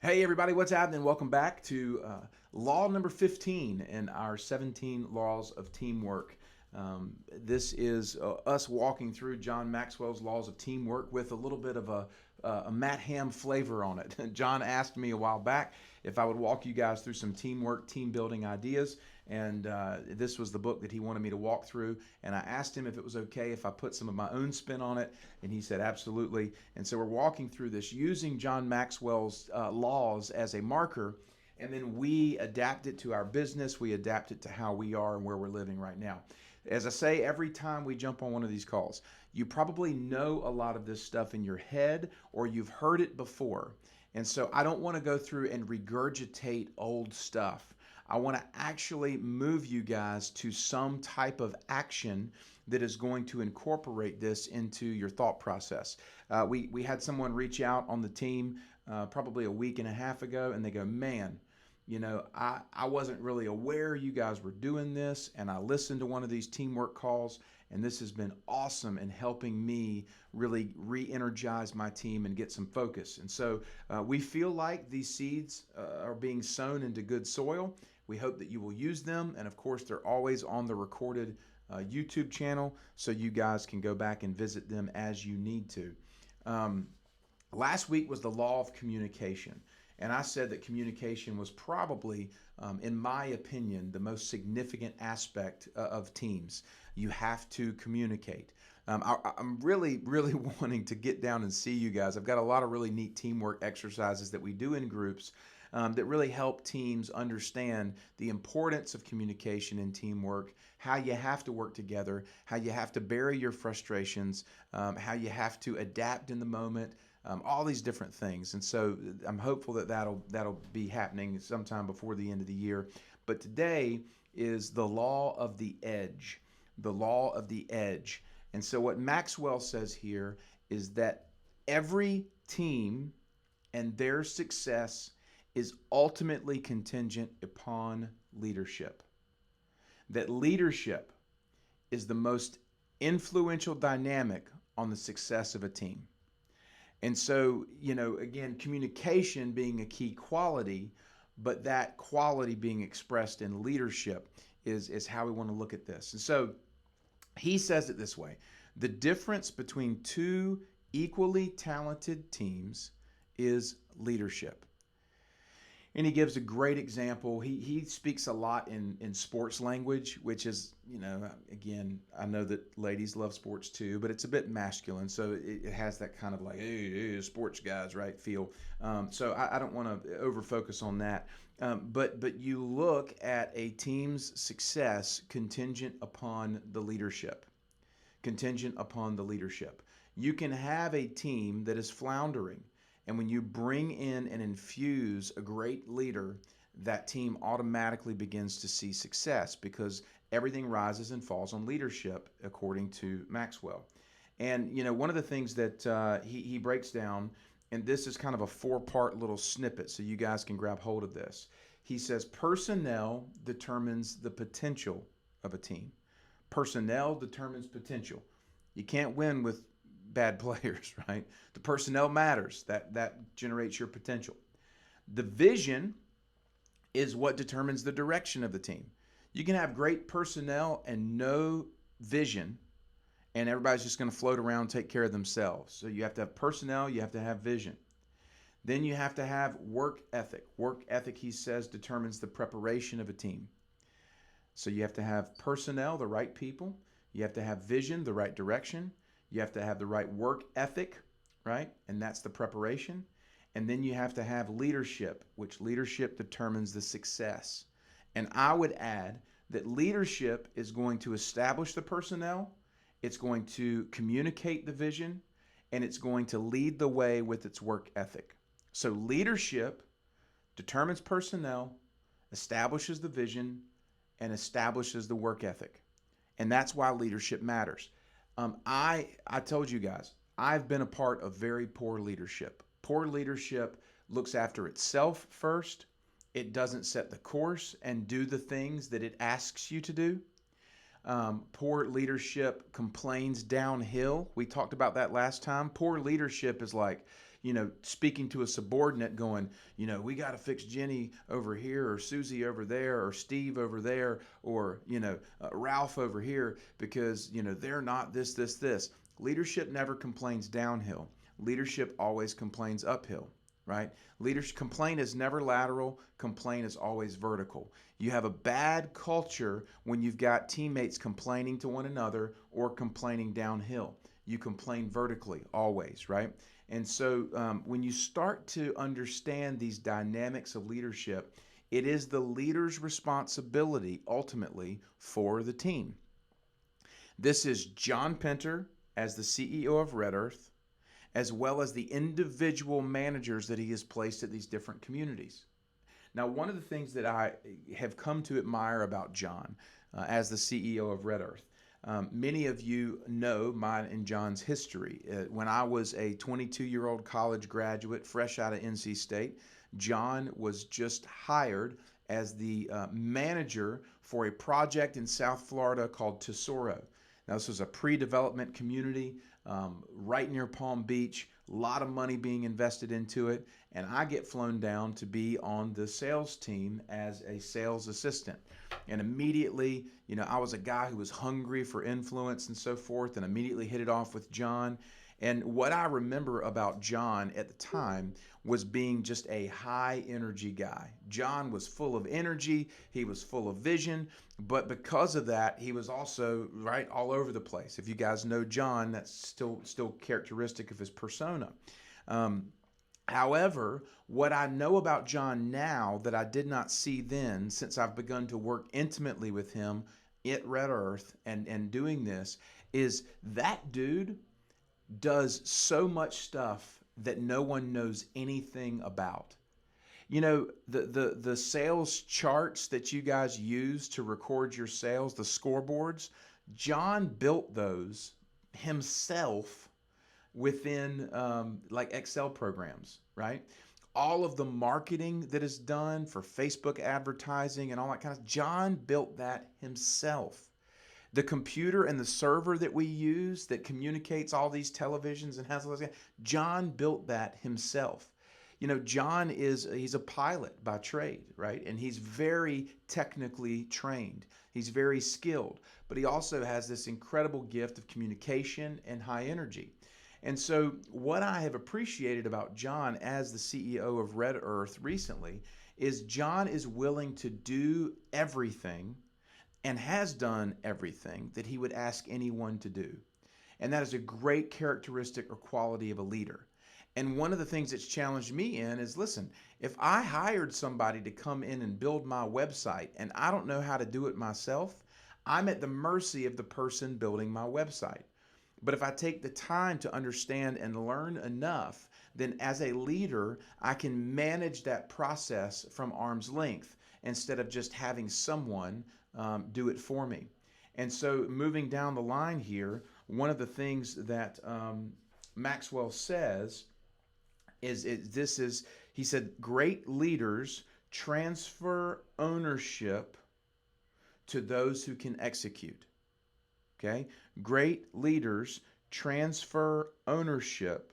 Hey everybody, what's happening? Welcome back to law number 15 in our 17 laws of teamwork. This is us walking through John Maxwell's laws of teamwork with a little bit of a Matt Ham flavor on it. John asked me a while back if I would walk you guys through some teamwork, team building ideas, and this was the book that he wanted me to walk through. And I asked him if it was okay if I put some of my own spin on it, and he said absolutely. And so we're walking through this using John Maxwell's laws as a marker, and then we adapt it to our business, we adapt it to how we are and where we're living right now. As I say, every time we jump on one of these calls, you probably know a lot of this stuff in your head or you've heard it before. And so I don't want to go through and regurgitate old stuff. I want to actually move you guys to some type of action that is going to incorporate this into your thought process. We had someone reach out on the team probably a week and a half ago, and they go, man, I wasn't really aware you guys were doing this, and I listened to one of these teamwork calls, and this has been awesome in helping me really re-energize my team and get some focus. And so we feel like these seeds are being sown into good soil. We hope that you will use them, and of course, they're always on the recorded YouTube channel, so you guys can go back and visit them as you need to. Um, Last week was the law of communication. And I said that communication was probably, in my opinion, the most significant aspect of teams. You have to communicate. I'm really, really wanting to get down and see you guys. I've got a lot of really neat teamwork exercises that we do in groups that really help teams understand the importance of communication and teamwork, how you have to work together, how you have to bury your frustrations, how you have to adapt in the moment, all these different things. And so I'm hopeful that that'll be happening sometime before the end of the year. But today is the law of the edge. The law of the edge. And so what Maxwell says here is that every team and their success is ultimately contingent upon leadership. That leadership is the most influential dynamic on the success of a team. And so, again, communication being a key quality, but that quality being expressed in leadership is how we want to look at this. And so he says it this way: the difference between two equally talented teams is leadership. And he gives a great example. He speaks a lot in sports language, which is, again, I know that ladies love sports too, but it's a bit masculine. So it has that kind of like, hey, sports guys, right, feel. So I don't want to over focus on that. But you look at a team's success contingent upon the leadership. Contingent upon the leadership. You can have a team that is floundering, and when you bring in and infuse a great leader, that team automatically begins to see success because everything rises and falls on leadership, according to Maxwell. And one of the things that he breaks down, and this is kind of a four-part little snippet, so you guys can grab hold of this. He says personnel determines the potential of a team. Personnel determines potential. You can't win with bad players, right? The personnel matters. That generates your potential. The vision is what determines the direction of the team. You can have great personnel and no vision, and everybody's just going to float around and take care of themselves. So you have to have personnel, you have to have vision. Then you have to have work ethic. Work ethic, he says, determines the preparation of a team. So you have to have personnel, the right people. You have to have vision, the right direction. You have to have the right work ethic, right? And that's the preparation. And then you have to have leadership, which leadership determines the success. And I would add that leadership is going to establish the personnel, it's going to communicate the vision, and it's going to lead the way with its work ethic. So leadership determines personnel, establishes the vision, and establishes the work ethic. And that's why leadership matters. I told you guys, I've been a part of very poor leadership. Poor leadership looks after itself first. It doesn't set the course and do the things that it asks you to do. Poor leadership complains downhill. We talked about that last time. Poor leadership is like, speaking to a subordinate going, we got to fix Jenny over here, or Susie over there, or Steve over there, or, Ralph over here, because, they're not this, this, this. Leadership never complains downhill. Leadership always complains uphill, right? Leadership complaint is never lateral. Complaint is always vertical. You have a bad culture when you've got teammates complaining to one another or complaining downhill. You complain vertically always, right? And so when you start to understand these dynamics of leadership, it is the leader's responsibility ultimately for the team. This is John Pinter as the CEO of Red Earth, as well as the individual managers that he has placed at these different communities. Now, one of the things that I have come to admire about John as the CEO of Red Earth, many of you know mine and John's history. When I was a 22-year-old college graduate, fresh out of NC State, John was just hired as the manager for a project in South Florida called Tesoro. Now, this was a pre-development community right near Palm Beach, a lot of money being invested into it, and I get flown down to be on the sales team as a sales assistant. And immediately, I was a guy who was hungry for influence and so forth, and immediately hit it off with John. And what I remember about John at the time was being just a high energy guy. John was full of energy, he was full of vision, but because of that, he was also right all over the place. If you guys know John, that's still characteristic of his persona. However, what I know about John now that I did not see then, since I've begun to work intimately with him at Red Earth and doing this, is that dude does so much stuff that no one knows anything about. The sales charts that you guys use to record your sales, the scoreboards, John built those himself within like Excel programs, right? All of the marketing that is done for Facebook advertising and all that kind of, John built that himself. The computer and the server that we use that communicates all these televisions and has all those, John built that himself. John he's a pilot by trade, right? And he's very technically trained. He's very skilled, but he also has this incredible gift of communication and high energy. And so what I have appreciated about John as the CEO of Red Earth recently is John is willing to do everything and has done everything that he would ask anyone to do. And that is a great characteristic or quality of a leader. And one of the things that's challenged me in is, listen, if I hired somebody to come in and build my website and I don't know how to do it myself, I'm at the mercy of the person building my website. But if I take the time to understand and learn enough, then as a leader, I can manage that process from arm's length instead of just having someone do it for me. And so moving down the line here, one of the things that Maxwell says is he said, great leaders transfer ownership to those who can execute. Okay? Great leaders transfer ownership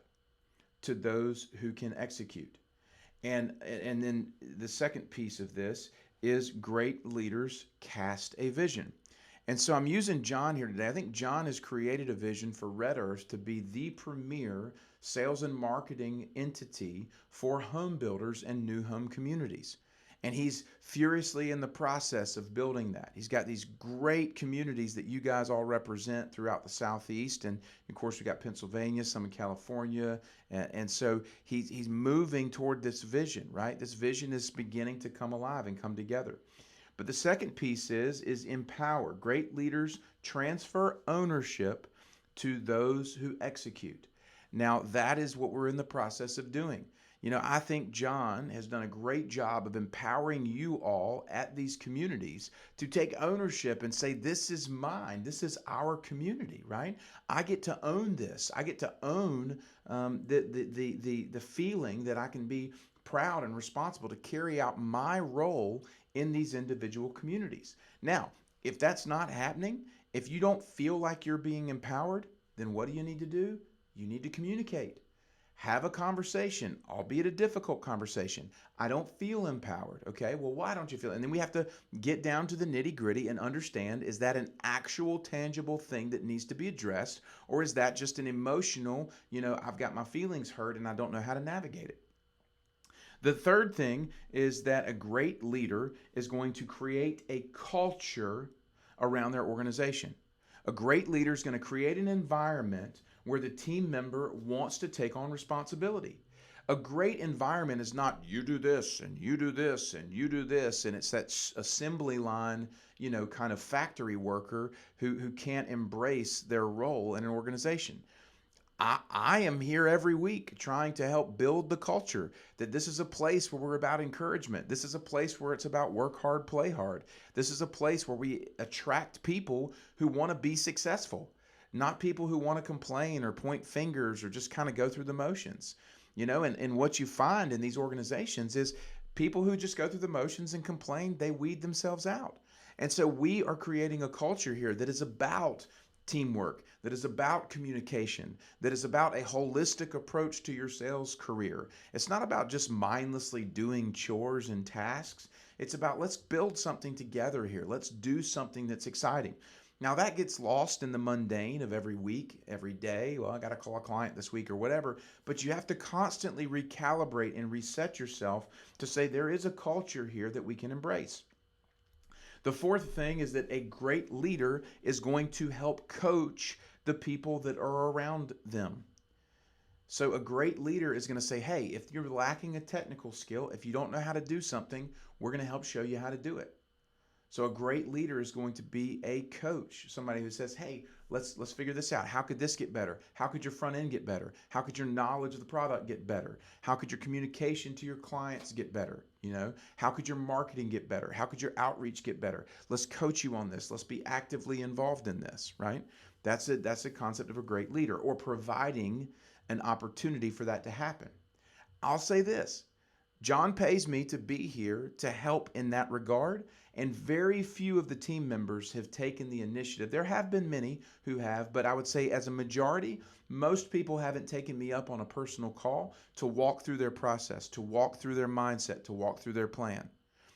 to those who can execute. And then the second piece of this is great leaders cast a vision. And so I'm using John here today. I think John has created a vision for Red Earth to be the premier sales and marketing entity for home builders and new home communities. And he's furiously in the process of building that. He's got these great communities that you guys all represent throughout the Southeast. And of course, we got Pennsylvania, some in California. And so he's moving toward this vision, right? This vision is beginning to come alive and come together. But the second piece is empower. Great leaders transfer ownership to those who execute. Now, that is what we're in the process of doing. I think John has done a great job of empowering you all at these communities to take ownership and say, this is mine. This is our community, right? I get to own this. I get to own the feeling that I can be proud and responsible to carry out my role in these individual communities. Now, if that's not happening, if you don't feel like you're being empowered, then what do you need to do? You need to communicate. Have a conversation, albeit a difficult conversation. I don't feel empowered. Okay, well, why don't you feel? And then we have to get down to the nitty gritty and understand, is that an actual tangible thing that needs to be addressed? Or is that just an emotional, I've got my feelings hurt and I don't know how to navigate it? The third thing is that a great leader is going to create a culture around their organization. A great leader is going to create an environment where the team member wants to take on responsibility. A great environment is not you do this and you do this and you do this, and it's that assembly line, kind of factory worker who can't embrace their role in an organization. I am here every week trying to help build the culture that this is a place where we're about encouragement. This is a place where it's about work hard, play hard. This is a place where we attract people who want to be successful, not people who want to complain or point fingers or just kind of go through the motions. And what you find in these organizations is people who just go through the motions and complain, they weed themselves out. And so we are creating a culture here that is about teamwork, that is about communication, that is about a holistic approach to your sales career. It's not about just mindlessly doing chores and tasks. It's about, let's build something together here. Let's do something that's exciting. Now that gets lost in the mundane of every week, every day. Well, I got to call a client this week or whatever. But you have to constantly recalibrate and reset yourself to say there is a culture here that we can embrace. The fourth thing is that a great leader is going to help coach the people that are around them. So a great leader is going to say, hey, if you're lacking a technical skill, if you don't know how to do something, we're going to help show you how to do it. So a great leader is going to be a coach, somebody who says, hey, let's figure this out. How could this get better? How could your front end get better? How could your knowledge of the product get better? How could your communication to your clients get better? How could your marketing get better? How could your outreach get better? Let's coach you on this. Let's be actively involved in this, right? That's it. That's the concept of a great leader, or providing an opportunity for that to happen. I'll say this. John pays me to be here to help in that regard, and very few of the team members have taken the initiative. There have been many who have, but I would say as a majority, most people haven't taken me up on a personal call to walk through their process, to walk through their mindset, to walk through their plan.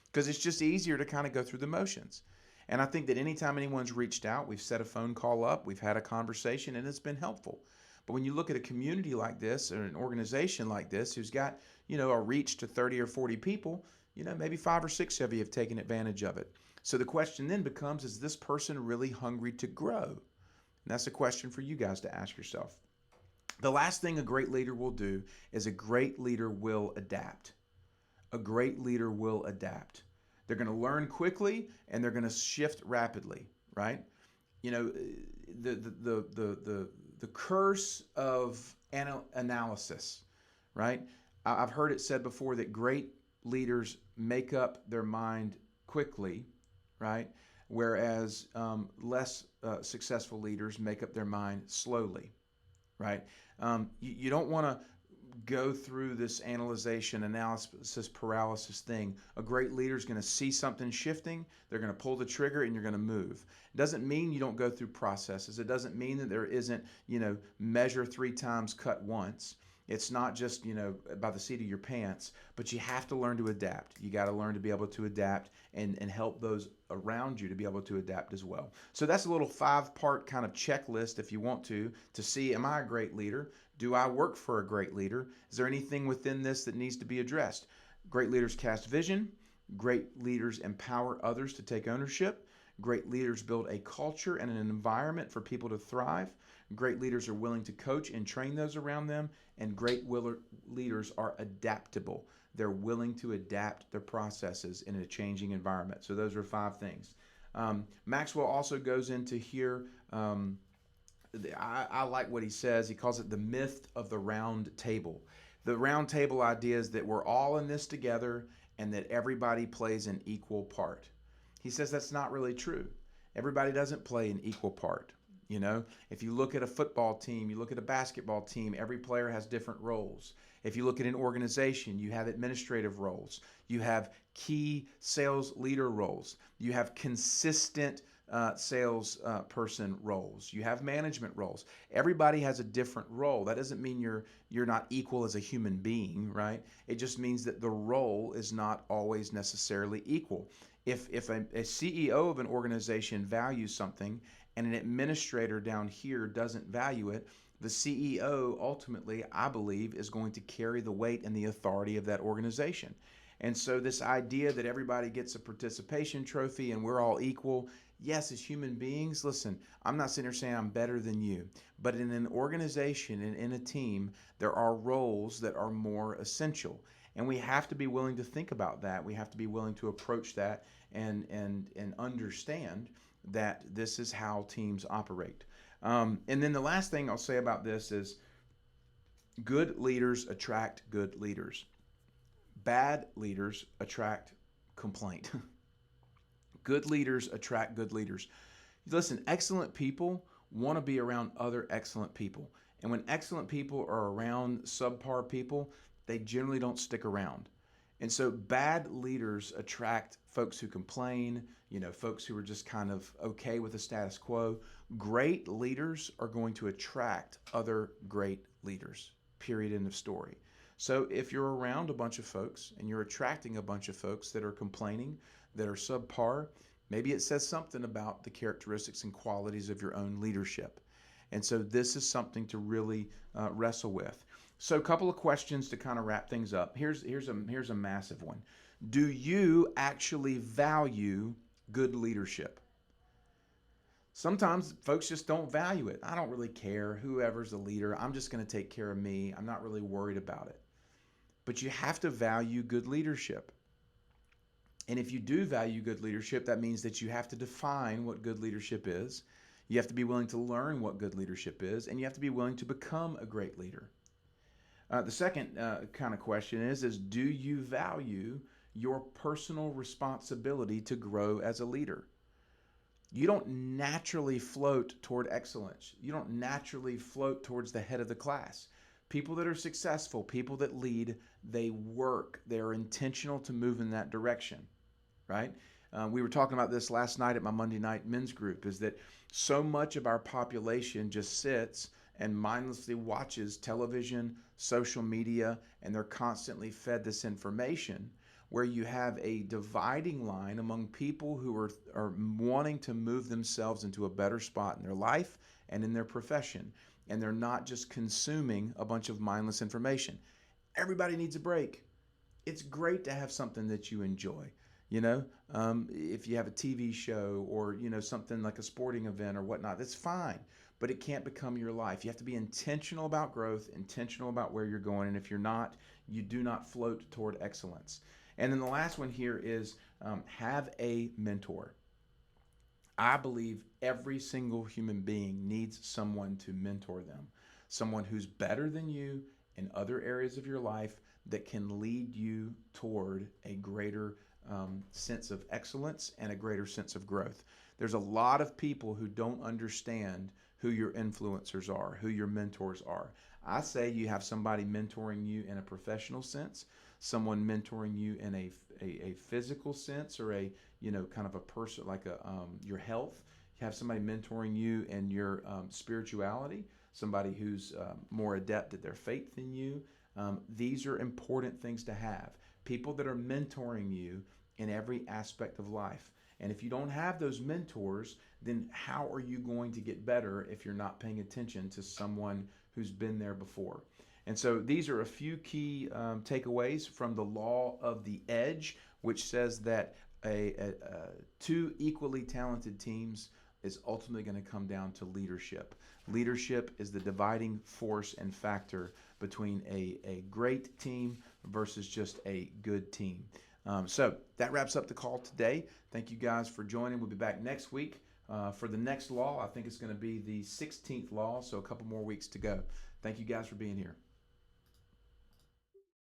Because it's just easier to kind of go through the motions. And I think that anytime anyone's reached out, we've set a phone call up, we've had a conversation, and it's been helpful. But when you look at a community like this or an organization like this who's got, a reach to 30 or 40 people, maybe 5 or 6 of you have taken advantage of it. So the question then becomes, is this person really hungry to grow? And that's a question for you guys to ask yourself. The last thing a great leader will do is a great leader will adapt. A great leader will adapt. They're going to learn quickly and they're going to shift rapidly, right? The curse of analysis, right? I've heard it said before that great leaders make up their mind quickly, right? Whereas less successful leaders make up their mind slowly, right? You don't want to go through this analysis paralysis thing. A great leader is going to see something shifting, they're going to pull the trigger, and you're going to move. It doesn't mean you don't go through processes. It doesn't mean that there isn't, measure 3 times, cut once. It's not just, by the seat of your pants, but you have to learn to adapt. You got to learn to be able to adapt and help those around you to be able to adapt as well. So that's a little 5-part kind of checklist, if you want to see, am I a great leader? Do I work for a great leader? Is there anything within this that needs to be addressed? Great leaders cast vision. Great leaders empower others to take ownership. Great leaders build a culture and an environment for people to thrive. Great leaders are willing to coach and train those around them. And great leaders are adaptable. They're willing to adapt their processes in a changing environment. So those are 5 things. Maxwell also goes into here, I like what he says. He calls it the myth of the round table. The round table idea is that we're all in this together and that everybody plays an equal part. He says that's not really true. Everybody doesn't play an equal part. If you look at a football team, you look at a basketball team, every player has different roles. If you look at an organization, you have administrative roles. You have key sales leader roles. You have consistent sales person roles. You have management roles. Everybody has a different role. That doesn't mean you're not equal as a human being, right? It just means that the role is not always necessarily equal. If a CEO of an organization values something and an administrator down here doesn't value it, the CEO ultimately, I believe, is going to carry the weight and the authority of that organization. And so, this idea that everybody gets a participation trophy and we're all equal, yes, as human beings, listen, I'm not sitting here saying I'm better than you, but in an organization and in a team, there are roles that are more essential. And we have to be willing to think about that. We have to be willing to approach that and understand that this is how teams operate. And then the last thing I'll say about this is good leaders attract good leaders. Bad leaders attract complaint. Good leaders attract good leaders. Listen, excellent people want to be around other excellent people. And when excellent people are around subpar people, they generally don't stick around. And so bad leaders attract folks who complain, folks who are just kind of okay with the status quo. Great leaders are going to attract other great leaders. Period. End of story. So if you're around a bunch of folks and you're attracting a bunch of folks that are complaining, that are subpar, maybe it says something about the characteristics and qualities of your own leadership. And so this is something to really wrestle with. So a couple of questions to kind of wrap things up. Here's a massive one. Do you actually value good leadership? Sometimes folks just don't value it. I don't really care whoever's the leader. I'm just going to take care of me. I'm not really worried about it. But you have to value good leadership. And if you do value good leadership, that means that you have to define what good leadership is. You have to be willing to learn what good leadership is, and you have to be willing to become a great leader. The second kind of question is do you value your personal responsibility to grow as a leader? You don't naturally float toward excellence. You don't naturally float towards the head of the class. People that are successful, people that lead, they work. They are intentional to move in that direction, right? We were talking about this last night at my Monday night men's group, is that so much of our population just sits and mindlessly watches television, social media, and they're constantly fed this information where you have a dividing line among people who are wanting to move themselves into a better spot in their life and in their profession. And they're not just consuming a bunch of mindless information. Everybody needs a break. It's great to have something that you enjoy. If you have a TV show or, something like a sporting event or whatnot, that's fine. But it can't become your life. You have to be intentional about growth, intentional about where you're going. And if you're not, you do not float toward excellence. And then the last one here is have a mentor. I believe every single human being needs someone to mentor them, someone who's better than you in other areas of your life that can lead you toward a greater sense of excellence and a greater sense of growth. There's a lot of people who don't understand who your influencers are, who your mentors are. I say you have somebody mentoring you in a professional sense, someone mentoring you in a physical sense, or a kind of a person like your health. You have somebody mentoring you in your spirituality, somebody who's more adept at their faith than you. These are important things to have. People that are mentoring you in every aspect of life. And if you don't have those mentors, then how are you going to get better if you're not paying attention to someone who's been there before? And so these are a few key takeaways from the law of the edge, which says that two equally talented teams is ultimately going to come down to leadership. Leadership is the dividing force and factor between a great team versus just a good team. So that wraps up the call today. Thank you guys for joining. We'll be back next week for the next law. I think it's going to be the 16th law, so a couple more weeks to go. Thank you guys for being here.